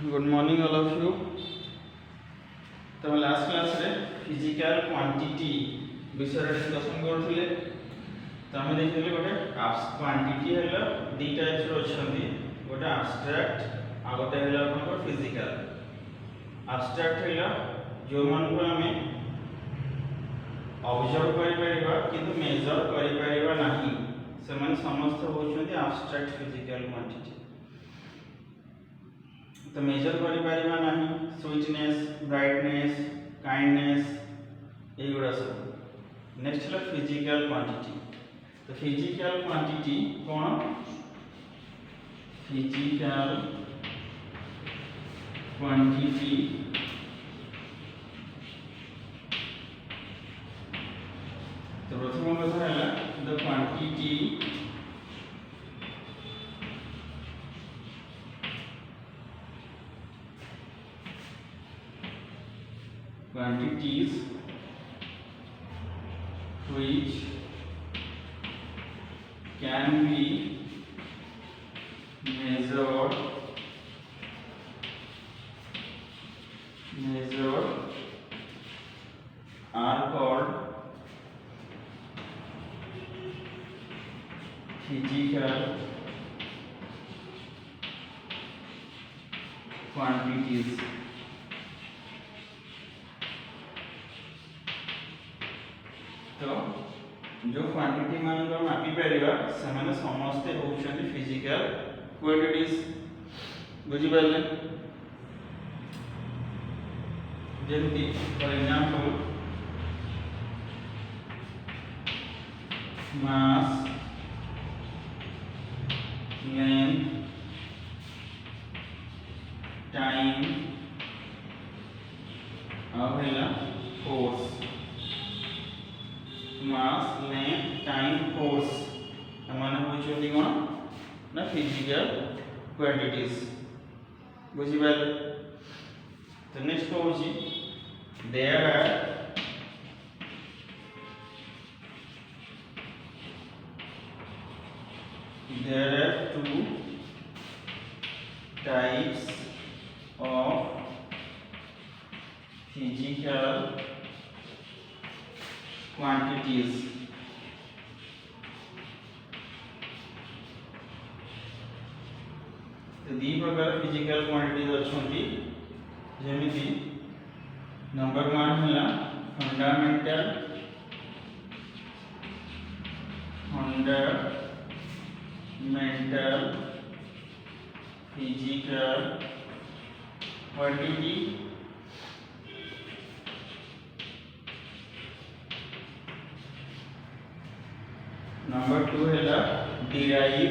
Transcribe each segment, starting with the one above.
Good morning all of you. तो last class रे physical quantity विषय डिस्कशन करथिले। तो हम देखिले गोटे क्वांटिटी हैला दी टाइप्स रो छथि, गोटे एब्स्ट्रैक्ट आ गोटे हैला अपन फिजिकल। एब्स्ट्रैक्ट हैला जो मान को हमें ऑब्जर्व करि परिबा किंतु मेजर करि परिबा नाही, से माने समस्त होछथि एब्स्ट्रैक्ट फिजिकल क्वांटिटी। तो मेजर करि परिबा नाही स्वीटनेस, ब्राइटनेस, काइंडनेस एगुड़ा सब। नेक्स्ट है फिजिकल क्वांटिटी। तो फिजिकल क्वांटिटी कौन? फिजिकल क्वांटिटी तो प्रथम कथा है the quantity quantities which can be measured are called physical quantities। तो जो क्वांटिटी मान को मापी परिबा से माने समस्त होउछन फिजिकल क्वांटिटीज। बुझी पाले? जेंति for example mass, length, time और हैला force. Mass, length, time, force माने होइछोंती कोन ना फिजिकल क्वांटिटीज। बुझी पाले? तो नेक्स्ट होउची there are two types of physical quantities। तो दी प्रकार फिजिकल क्वांटिटीज अछंती, जेमिति नंबर 1 हला फंडामेंटल फिजिकल क्वांटिटी। नंबर 2 है डिराइव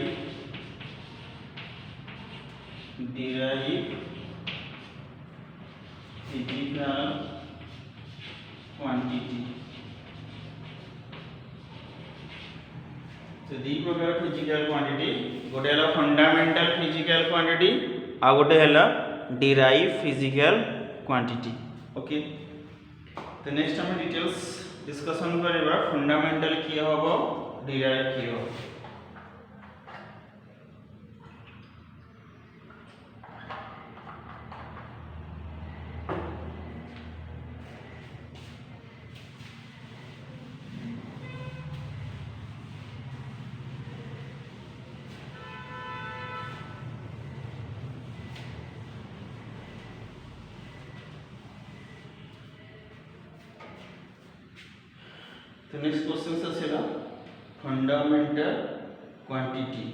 फिजिकल क्वांटिटी। तो दी प्रकार फिजिकल क्वांटिटी, गोटे है फंडामेंटल फिजिकल क्वांटिटी आ गोटे है डिराइव फिजिकल क्वांटिटी। ओके, तो नेक्स्ट हम डिटेल्स डिस्कशन करबा फंडामेंटल की होबो, डिराइव की होबो। तो नेक्स्ट क्वेश्चन आसेला फंडामेंटल क्वांटिटी।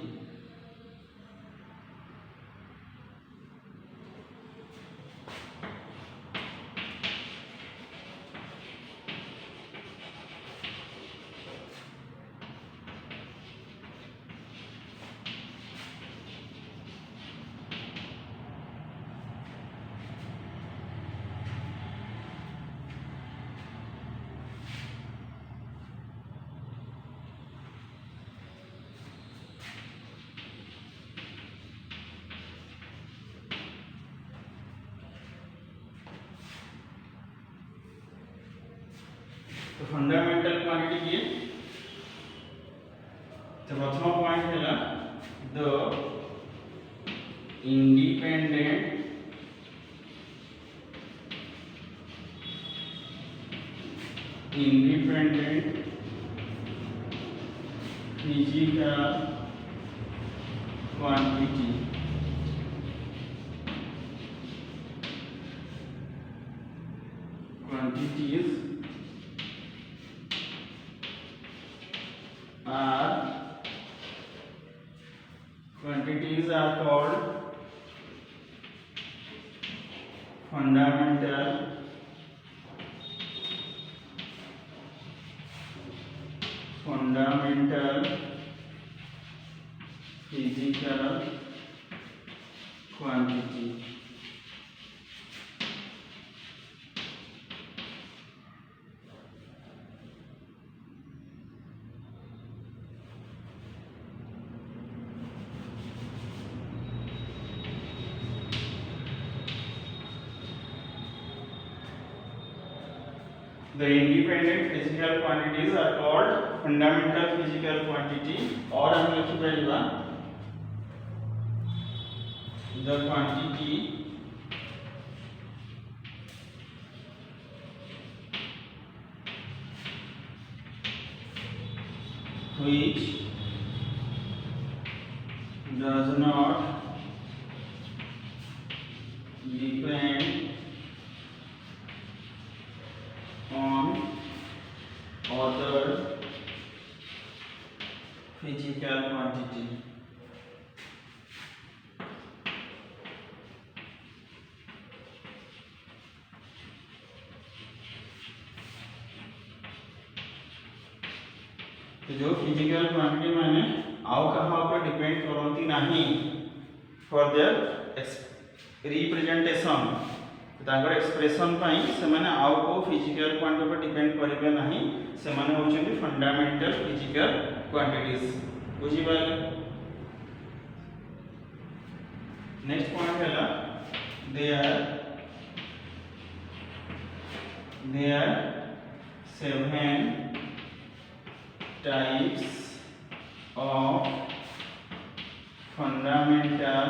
तो फंडामेंटल क्वांटिटी किए तो प्रथम पॉइंट है the independent independent physical quantity quantities are called fundamental physical quantity. The independent physical quantities are called fundamental physical quantity. और हम लिख परिबा the quantity which does not depend on other physical quantity. तो जो physical quantity माने आउ कहा ऊपर depend करंती नाही फॉर देयर रिप्रेजेंटेशन तांगर एक्सप्रेशन पाई से माने आउ को फिजिकल क्वांटिटी पर डिपेंड करिवे नाही से माने होचंदी फंडामेंटल फिजिकल क्वांटिटीज बुझी पाले। नेक्स्ट पॉइंट हैला they are 7 types of fundamental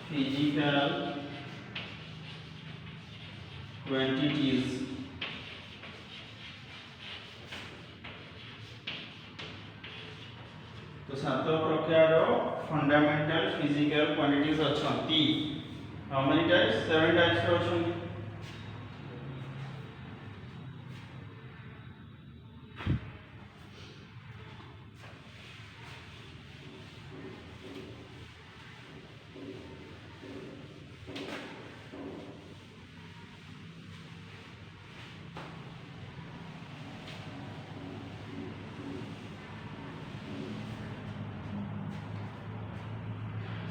physical quantities. तो 7 प्रकार फंडामेंटल फिजिकल क्वांटिटीज अछंती। How many types? 7 टाइप्स अछंती।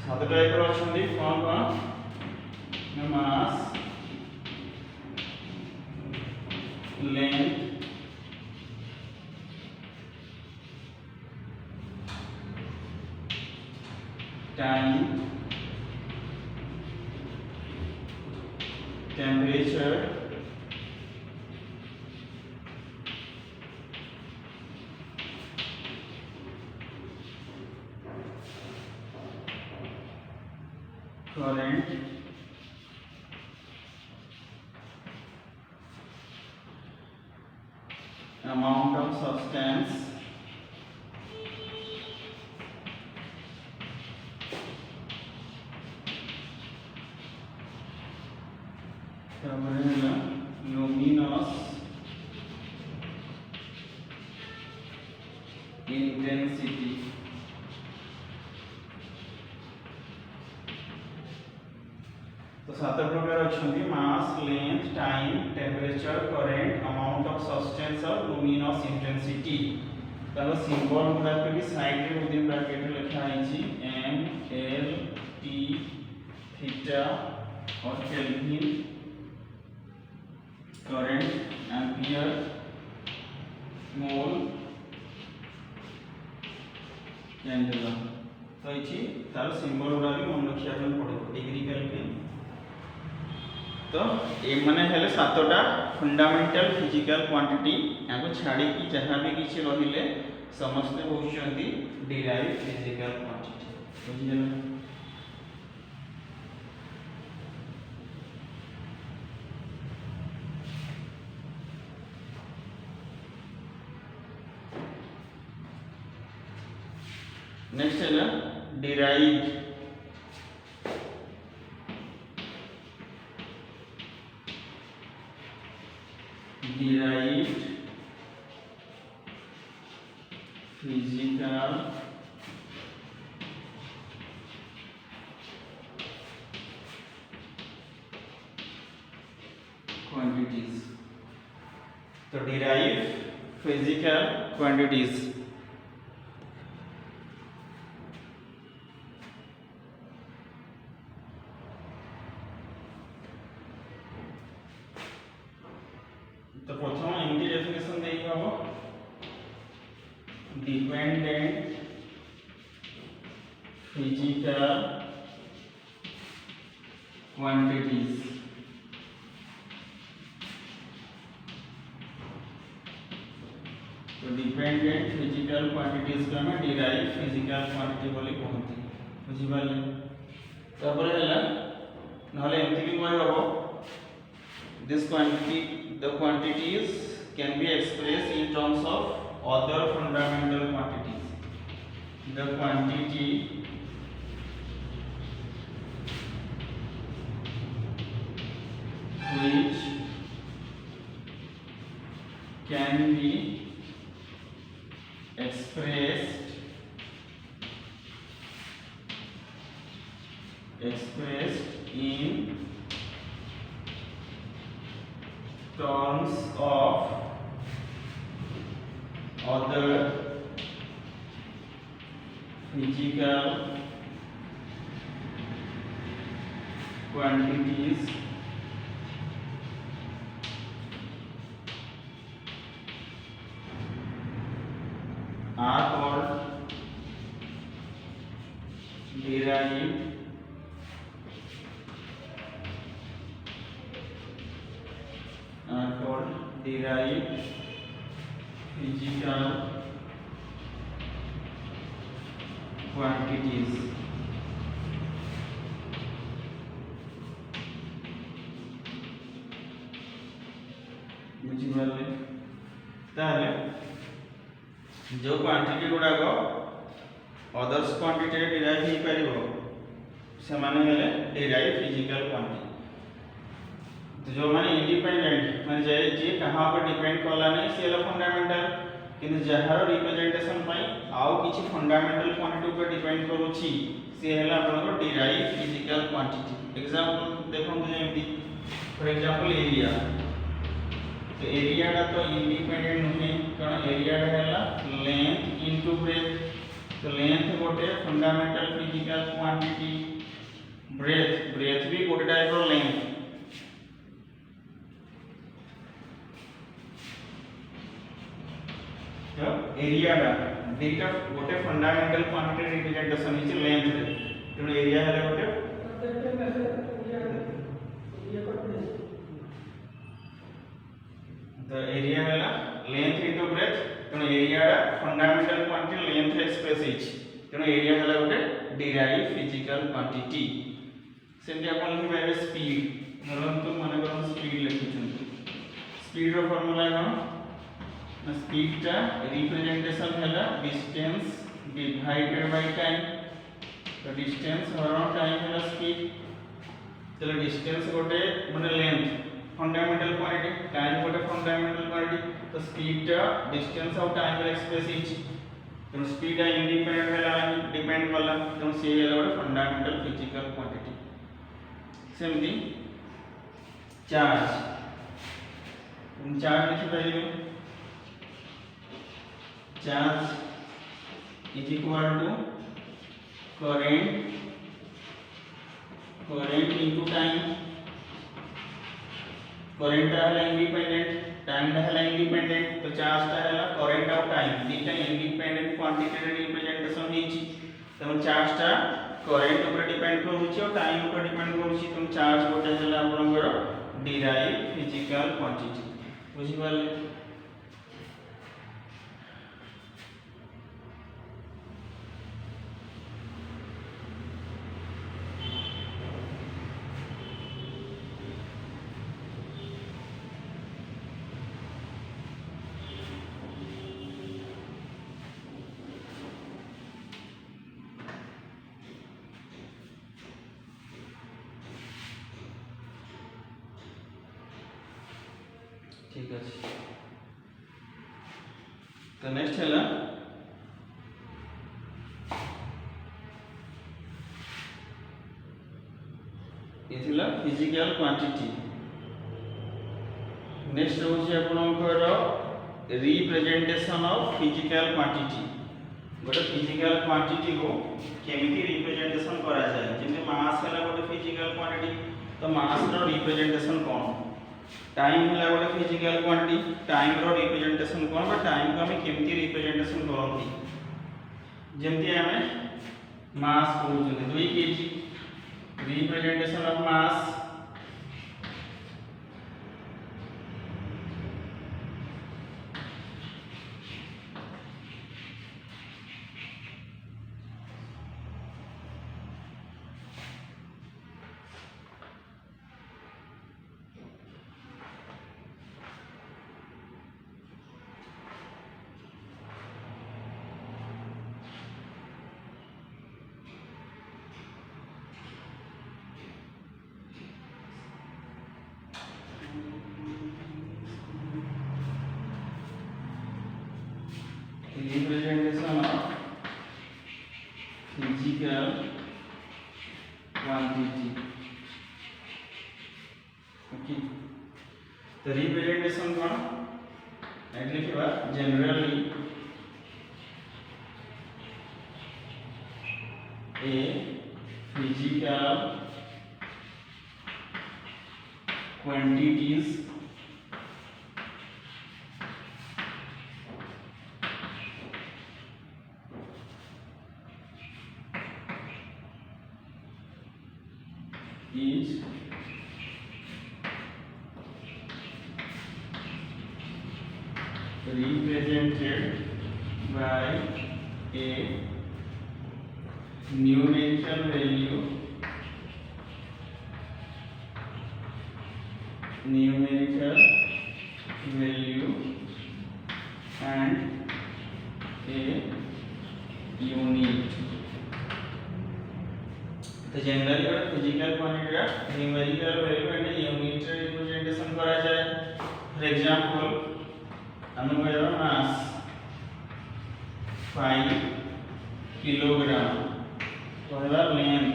सात टाइप अछंती कौन mass length time temperature current amount of substance luminous intensity तो 7 प्रकार अछंती mass length time temperature current amount of substance और लुमिनस इंटेंसिटी ताको सिंबल गुडा पे भी साइड रे विदिन ब्रैकेट रे लिखा आइछि एम एल टी थीटा और केल्विन करेंट एम्पियर मोल कैंडेला तो इछि तार सिंबल गुडा भी मन रखिया पे पड़ो डिग्री केल्विन। तो ये माने हेले 7टा फंडामेंटल फिजिकल क्वांटिटी याको छाड़ी की जहां भी किछि रहिले समस्त होउछंती डिराइव फिजिकल क्वांटिटी बुझिले। नेक्स्ट है ना डिराइव्ड, डिराइव्ड फिजिकल क्वांटिटीज। तो डिराइव फिजिकल क्वांटिटीज, तो प्रथम एमती डेफिनेशन देई हबो डिपेंडेंट फिजिकल क्वांटिटीज। तो डिपेंडेंट फिजिकल क्वांटिटीज को हमें डिराइव फिजिकल क्वांटिटी बोली कहते बुझी पाले। तापर हैला नहले एमती भी कहि हबो this quantity, the quantities can be expressed in terms of other fundamental quantities. The quantity which can be expressed in terms of other physical quantities are called derived physical quantities। बुझी पाले। ताले जो क्वांटिटी गुडा को others quantity derive ही परिबो से माने हेले derive physical quantity. तो जो माने इंडिपेंडेंट माने जे कहां पर डिपेंड करला नहीं से ला फंडामेंटल, किंतु जहार रिप्रेजेंटेशन पई आउ किछि फंडामेंटल क्वांटिटी ऊपर डिपेंड करूछि से हेला आपन डिराइव फिजिकल क्वांटिटी। एग्जांपल देखम जेमति फॉर एग्जांपल एरिया। तो एरिया का तो इंडिपेंडेंट नुहे कारण एरिया हेला लेंथ इनटू ब्रेथ। तो लेंथ गोटे फंडामेंटल फिजिकल क्वांटिटी, ब्रेथ भी गोटे टाइप रो लेंथ। तो एरिया का डेटा गोटे fundamental quantity representation is length रे। तो एरिया हेला गोटे तो एरिया हेला लेंथ इनटू ब्रेथ। तो एरिया का fundamental quantity length express is. तो एरिया हेला गोटे डिराइव फिजिकल क्वांटिटी। सेमति आपण लिखि पाइबे स्पीड। धरंतु माने करन स्पीड लिखुछन। स्पीड रो फार्मूला है स्पीड का रिप्रेजेंटेशन है डिस्टेंस डिवाइडेड बाय टाइम। तो डिस्टेंस हरण टाइम है स्पीड। चलो डिस्टेंस गोटे माने लेंथ फंडामेंटल क्वांटिटी, टाइम गोटे फंडामेंटल क्वांटिटी। तो स्पीड का डिस्टेंस और टाइम रे एक्सप्रेस इच। तो स्पीड इंडिपेंडेंट हैला डिपेंड करला। तो से हैला गोटे फंडामेंटल फिजिकल क्वांटिटी। सेमती चार्ज लिखि पाइबे charge is equal to current into time। current है इंडिपेंडेंट, टाइम है इंडिपेंडेंट। तो चार्ज है current और टाइम दीटा इंडिपेंडेंट क्वांटिटी रे रिप्रेजेंटेशन हिची। तो चार्ज टा current ऊपर डिपेंड करूची और टाइम ऊपर डिपेंड करूची। तो चार्ज गोटे है आपनकर डिराइव फिजिकल क्वांटिटी। बुझी पाले। ठीक अच्छे तो नेक्स्ट है ये फिजिकल क्वांटिटी नेक्स्ट होची आपनकर रिप्रेजेंटेशन ऑफ फिजिकल क्वांटिटी गोटे फिजिकल क्वांटिटी को केमिति रिप्रेजेंटेशन करा जाय जेमे मास हला गोटे फिजिकल क्वांटिटी तो मास रो रिप्रेजेंटेशन कोन टाइम हला गोटे फिजिकल क्वांटिटी टाइम रो रिप्रेजेंटेशन कोन बा टाइम को हम केमिति रिप्रेजेंटेशन करंती जेमति हमें मास को 2 kg representation of mass representation of physical quantity okay the representation कौन eight लिखिबा generally a physical quantities is represented by a numerical value and a unit तो generally और physical quantity का numerical value and unit representation करा जाए for example हम कहबा मास 5 kilogram कहबा length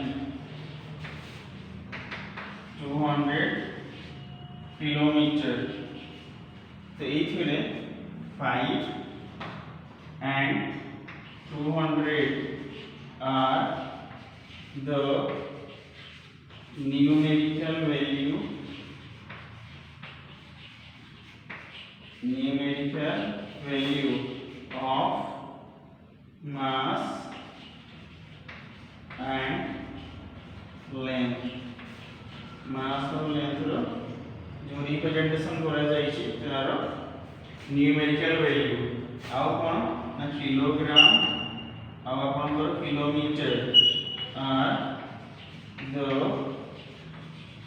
200 kilometre तो एथिरे 5 and 200 are the numerical value of mass and length mass और length रो जो रिप्रेजेंटेशन करा जाय छी तार न्यूमेरिकल वैल्यू आउ कोन ना किलोग्राम आउ आपनकर kilometre are the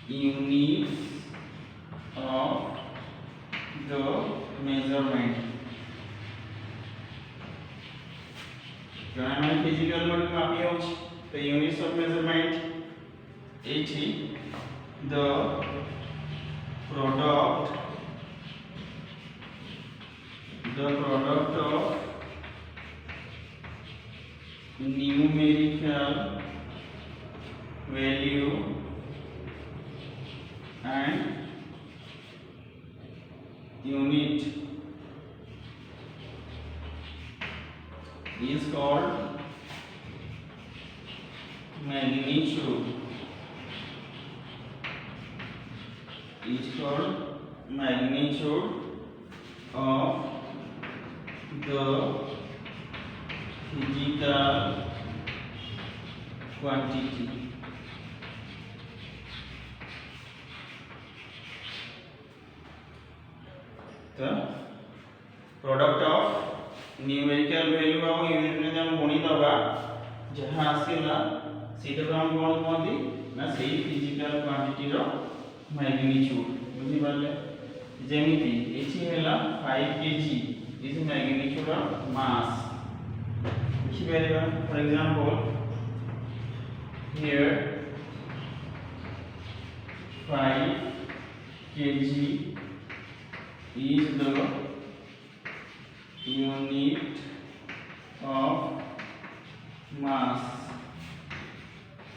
units of the measurement जहाँ हमें फिजिकल बॉडी मापी हो तो यूनिट्स ऑफ मेजरमेंट एठी the product of numerical value and unit is called magnitude of the physical quantity the product of numerical value और unit में हम गुणी दबा जहां आसीला सेटा को हम कोन कहंदी ना सेही फिजिकल क्वांटिटी रो मैग्नीट्यूड बुझी पाले जेमिति एची हैला 5 kg is magnitude of mass लिखि परिबा for example here 5 kg is the unit of mass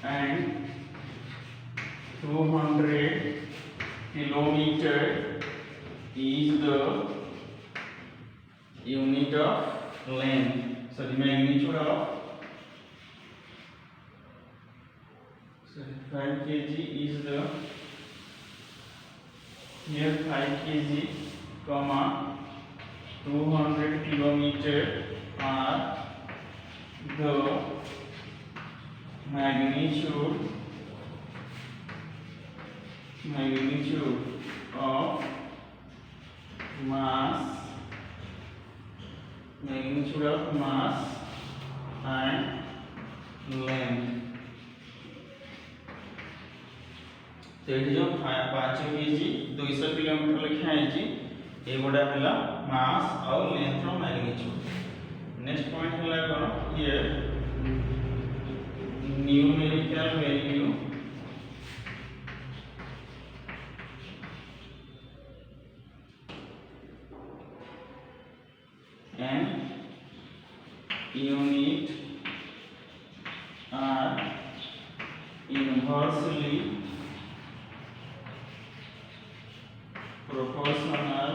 and 200 kilometer is the unit of length. So the magnitude of 5 kg is the here 5 kg comma 200 kilometer are the magnitude of mass and length. तो ये जो 5 KG 200 kilometre लिखा है जी ये गोटा हला mass और length रो मैग्नीट्यूड। नेक्स्ट पॉइंट हला कोन here numerical value and unit are inversely proportional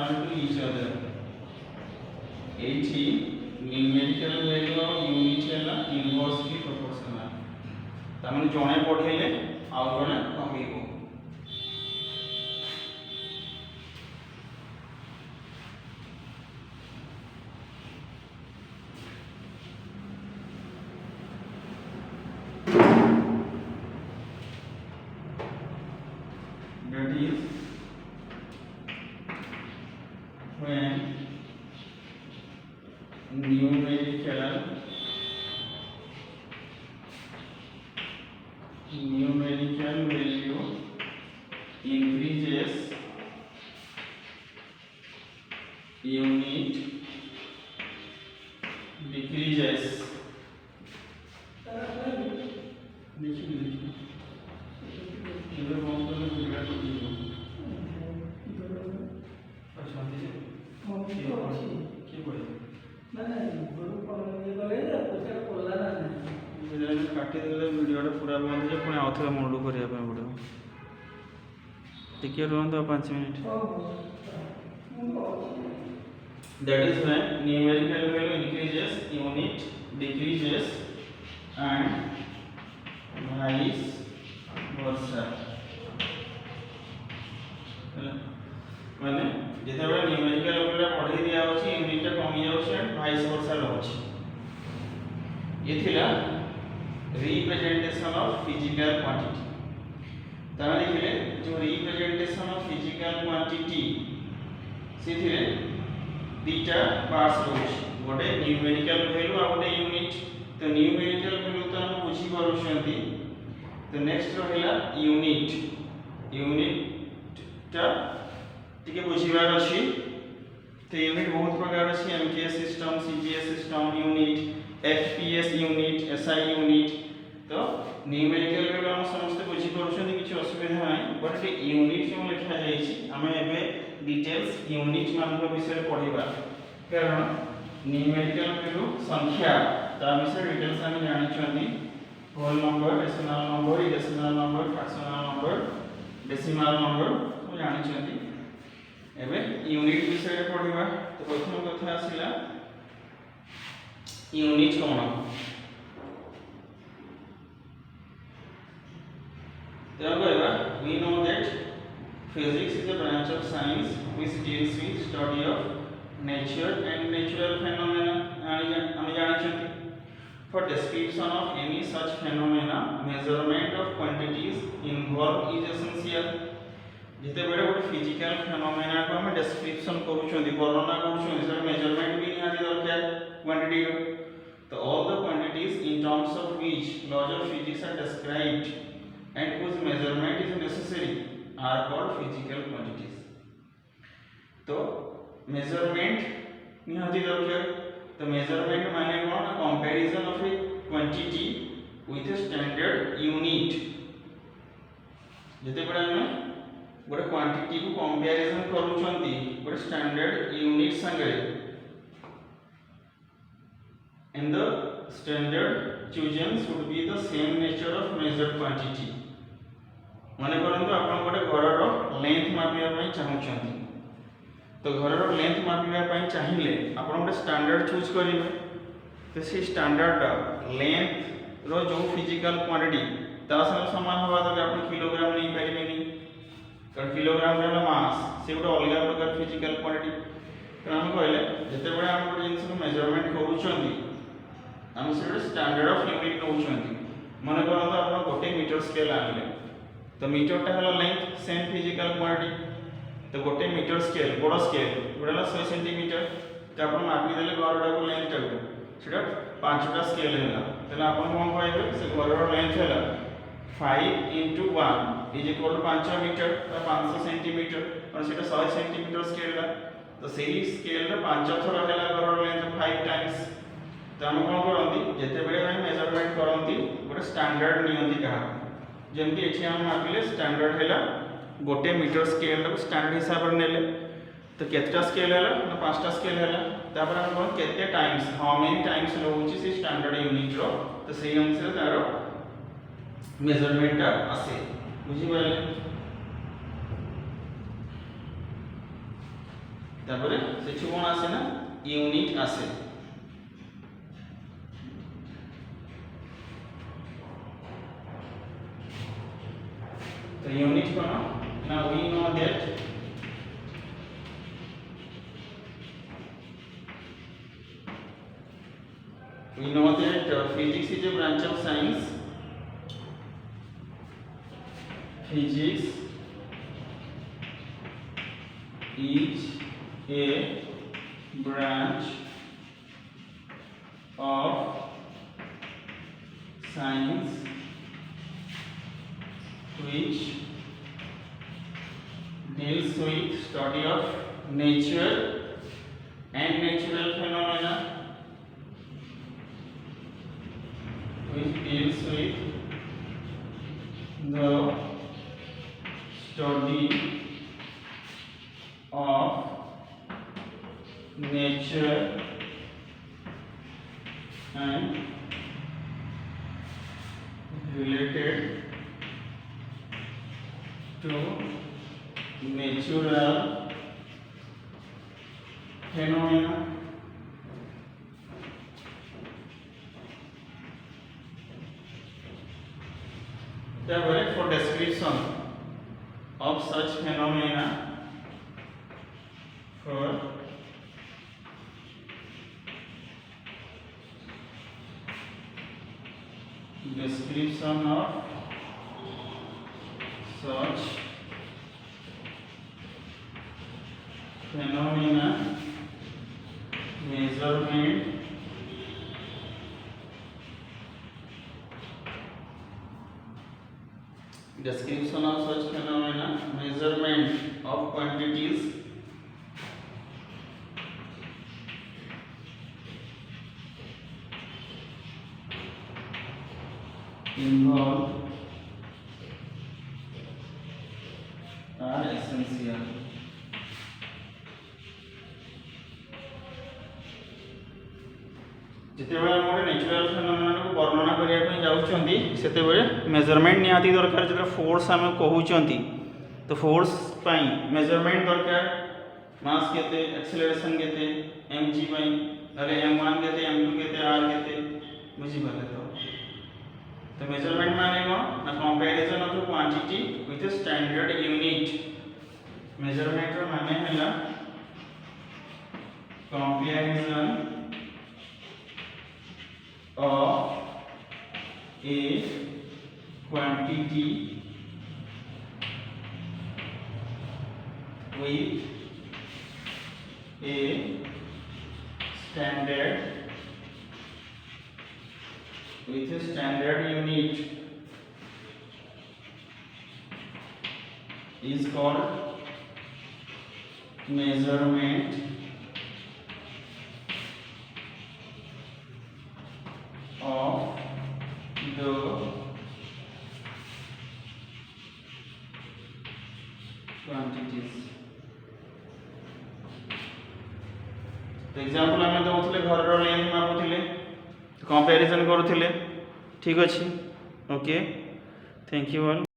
to each other. 80 numerical value of unit है inversely proportional. तामने जोने पढ़ेले आउ जोने कमेबो. That is when numerical value increases, unit decreases. काटी देले वीडियोटा पूरा बंद जे पुणी आउथरे मोडू करिया पे पड़ो टिके रहंतो 5 minute. That is when numerical value increases, unit decreases and vice versa. माने जेते बेला न्यूमेरिकल वैल्यू पढ़ी दिया होछि यूनिट कमी जाउछि एंड वाइस वर्सा रहउछि. ये थिला रिप्रेजेंटेशन ऑफ फिजिकल क्वांटिटी. तारा देखिले जो रिप्रेजेंटेशन ऑफ फिजिकल क्वांटिटी सेथिरे दीटा पार्ट्स रहउछि. गोटे न्यूमेरिकल वैल्यू आ गोटे यूनिट. तो न्यूमेरिकल वैल्यू तो हम बुझी पारुछंती. तो नेक्स्ट रहला यूनिट. यूनिट टा टिके बुझीबार अछि. तो यूनिट बहुत प्रकार अछि. MKS system, CGS system unit, FPS unit, SI unit. तो न्यूमेरिकल वैल्यू हम समस्त बुझी पारुछंती किछ असुविधा नै. बट ए यूनिट जो लिखा जायछि हमें एबे डिटेल्स यूनिट मान विषय पढिबा. कारण न्यूमेरिकल वैल्यू संख्या ता विषय डिटेल्स हम जानि छथि. होल नंबर, डेसिमल नंबर, इडेसिमल number, fractional number, decimal number हम जानि छथि. एबे यूनिट विषय पढिबा. तो प्रथम कथा आसिला यूनिट कोन. We know that physics is a branch of science which deals with study of nature and natural phenomena. हमें जानी चाहिए. For description of any such phenomena, measurement of quantities involved is essential. जिते बेले गोटे physical phenomena को हम description करूछोंदी, वर्णना करूछोंदी, sir measurement भी निहाती दरकार क्वांटिटी रो. तो all the quantities in terms of which laws of physics are described and whose measurement is necessary are called physical quantities. तो मेजरमेंट निहाती दरकार. तो मेजरमेंट माने कोन? Comparison of a quantity with a standard unit जते बडा हम गोटे क्वांटिटी को कंपैरिजन करूछंती गोटे स्टैंडर्ड यूनिट संगे and the standard chosen should be the same nature of measured quantity माने परंतु आपण गोटे घर लेंथ मापिया पई चाहुछंती तो घर लेंथ मापिया पई चाहिए आपण गोटे स्टैंडर्ड चूज करिवे तो से स्टैंडर्ड लेंथ रो जो फिजिकल क्वांटिटी ता संग समान होबा दरकार आपण किलोग्राम नहीं पारिबेनी कारण किलोग्राम रे मास से गोटे अलग प्रकार फिजिकल क्वांटिटी तो हम कहले जते बडा हम गोटे जिंस को मेजरमेंट करूछंती हम से स्टैंडर्ड ऑफ यूनिट नउछंती माने परंतु आपण गोटे मीटर स्केल आनले तो मीटर टा हला लेंथ सेम फिजिकल क्वांटिटी तो गोटे मीटर स्केल बड़ स्केल गोटेला 100 सेंटीमीटर तो आपण मापी देले घरडा को लेंथ टा सेटा 5टा स्केल हैला तले आपण कोन कहबे से घरडा लेंथ हैला 5 into 1 is equal to 5 metre तो 500 सेंटीमीटर और सेटा 100 सेंटीमीटर स्केल ला तो सेही स्केल रे 5 थरा हैला घरडा लेंथ 5 टाइम्स तो हम कोन करंती जते बेले हम मेजरमेंट करंती गोटे स्टैंडर्ड नियंती कहा जेमति एठी हम मापिले स्टैंडर्ड हैला गोटे मीटर स्केल रो स्टैंडर्ड हिसाब रे नेले तो केतटा स्केल हैला ना 5टा स्केल हैला तापर हम कोन केते टाइम्स हाउ मेनी टाइम्स रहउची से स्टैंडर्ड यूनिट रो तो सेही अनुसार तारो मेजरमेंट आसे बुझी पाले तापर सेठी कोन आसे ना यूनिट आसे the unit now we know that physics is a branch of science. Physics is a branch of science which deals with study of nature and natural phenomena, which deals with the study of nature and related to natural phenomena. Therefore, for description of such phenomena, for description of such phenomena, measurement description of such phenomena, measurement of quantities involved are essential. जितेबेले हम गोटे natural phenomena को वर्णना करिया पई जाउछंती सेतेबेले measurement निहाती दरकार जेते force हम कहउछंती तो फोर्स पई मेजरमेंट दरकार मास केते एक्सेलरेशन केते mg पई अरे m1 केते m2 केते r केते बुझी पाले तो मेजरमेंट माने कोन ना comparison of quantity with a standard unit measurement रो माने हैला comparison of a quantity with a standard unit is called measurement of the example आम दौले घर लेंथ मापुले कंपैरिजन करूले ठीक अच्छे ओके थैंक यू ऑल।